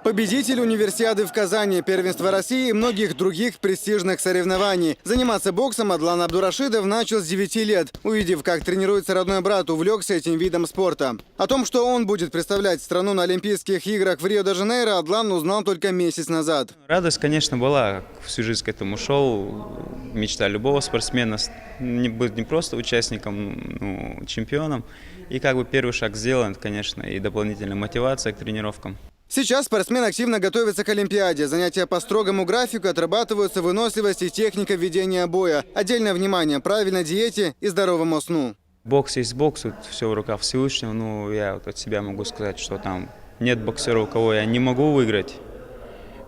Победитель универсиады в Казани, первенства России и многих других престижных соревнований. Заниматься боксом Адлан Абдурашидов начал с 9 лет. Увидев, как тренируется родной брат, увлекся этим видом спорта. О том, что он будет представлять страну на Олимпийских играх в Рио-де-Жанейро, Адлан узнал только месяц назад. Радость, конечно, была. Всю жизнь к этому шел. Мечта любого спортсмена быть не просто участником, но чемпионом. И как бы первый шаг сделан, конечно, и дополнительная мотивация к тренировкам. Сейчас спортсмен активно готовится к Олимпиаде. Занятия по строгому графику, отрабатываются выносливость и техника ведения боя. Отдельное внимание правильной диете и здоровому сну. Бокс есть бокс, все в руках Всевышнего. Ну, я вот от себя могу сказать, что там нет боксера, у кого я не могу выиграть.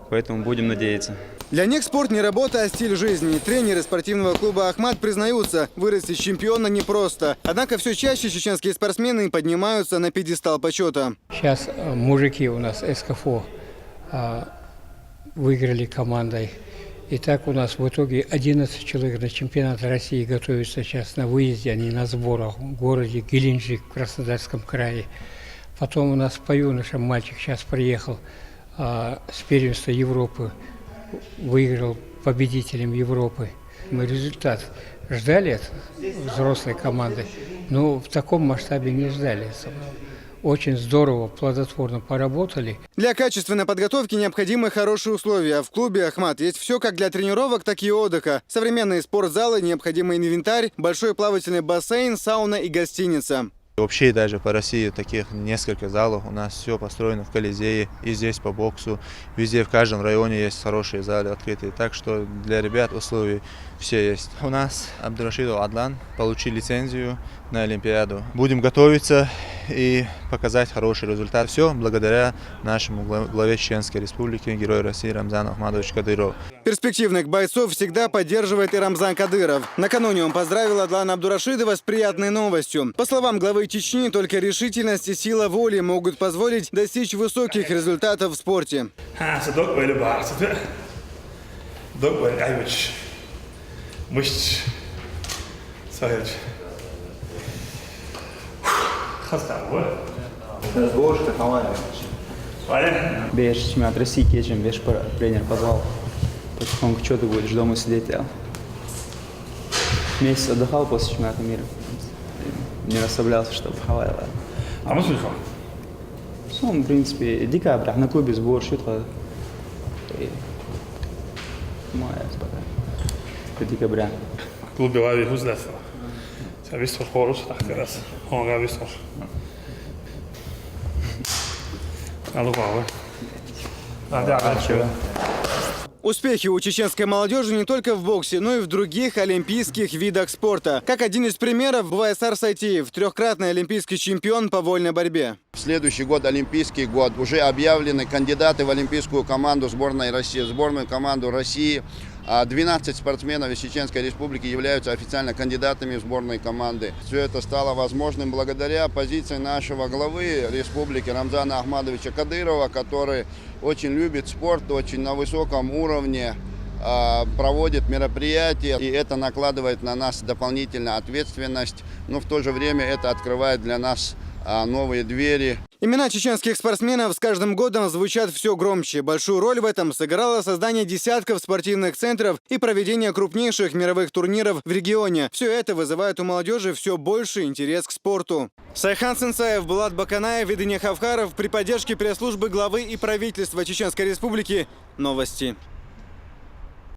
Поэтому будем надеяться. Для них спорт не работа, а стиль жизни. Тренеры спортивного клуба «Ахмат» признаются, вырасти чемпиона непросто. Однако все чаще чеченские спортсмены поднимаются на пьедестал почета. Сейчас мужики у нас СКФО выиграли командой. И так у нас в итоге 11 человек на чемпионат России готовятся сейчас на выезде, а не на сборах в городе Геленджик в Краснодарском крае. Потом у нас по юношам мальчик сейчас приехал с первенства Европы, выиграл победителем Европы. Мы результат ждали от взрослой команды, но в таком масштабе не ждали. Очень здорово, плодотворно поработали. Для качественной подготовки необходимы хорошие условия. А в клубе «Ахмат» есть все как для тренировок, так и отдыха. Современные спортзалы, необходимый инвентарь, большой плавательный бассейн, сауна и гостиница. Вообще даже по России таких несколько залов. У нас все построено в Колизее, и здесь по боксу. Везде, в каждом районе есть хорошие залы открытые. Так что для ребят условия все есть. У нас Абдурашидов Адлан получил лицензию на Олимпиаду. Будем готовиться и показать хороший результат. Все благодаря нашему главе Чеченской Республики, герою России Рамзану Ахмадовичу Кадырову. Перспективных бойцов всегда поддерживает и Рамзан Кадыров. Накануне он поздравил Адлана Абдурашидова с приятной новостью. По словам главы Чечни, только решительность и сила воли могут позволить достичь высоких результатов в спорте. Беш, чемпионат России, кечем, беш тренер позвал. Потихоньку, что ты будешь дома сидеть? Я месяц отдыхал после чемпионата мира. Не расслаблялся, чтобы в Хавайи. А мы слышал? Ну, в принципе, декабрь, на клубе сбор, что-то. Мая, спокойно. Декабря. В клубе Лави Хуздесова. Сега вистор хорус, така раз. Онга вистор. Надо хвала. Успехи у чеченской молодежи не только в боксе, но и в других олимпийских видах спорта. Как один из примеров, Вайсар Сайтиев, трехкратный олимпийский чемпион по вольной борьбе. В следующий год, олимпийский год, уже объявлены кандидаты в олимпийскую команду сборной России, в сборную команду России. 12 спортсменов из Чеченской Республики являются официально кандидатами в сборной команды. Все это стало возможным благодаря позиции нашего главы республики Рамзана Ахмадовича Кадырова, который очень любит спорт, очень на высоком уровне проводит мероприятия, и это накладывает на нас дополнительную ответственность, но в то же время это открывает для нас новые двери. Имена чеченских спортсменов с каждым годом звучат все громче. Большую роль в этом сыграло создание десятков спортивных центров и проведение крупнейших мировых турниров в регионе. Все это вызывает у молодежи все больше интерес к спорту. Сайхан Сенсаев, Булат Баканаев и Дыня Хавхаров при поддержке пресс-службы главы и правительства Чеченской Республики. Новости.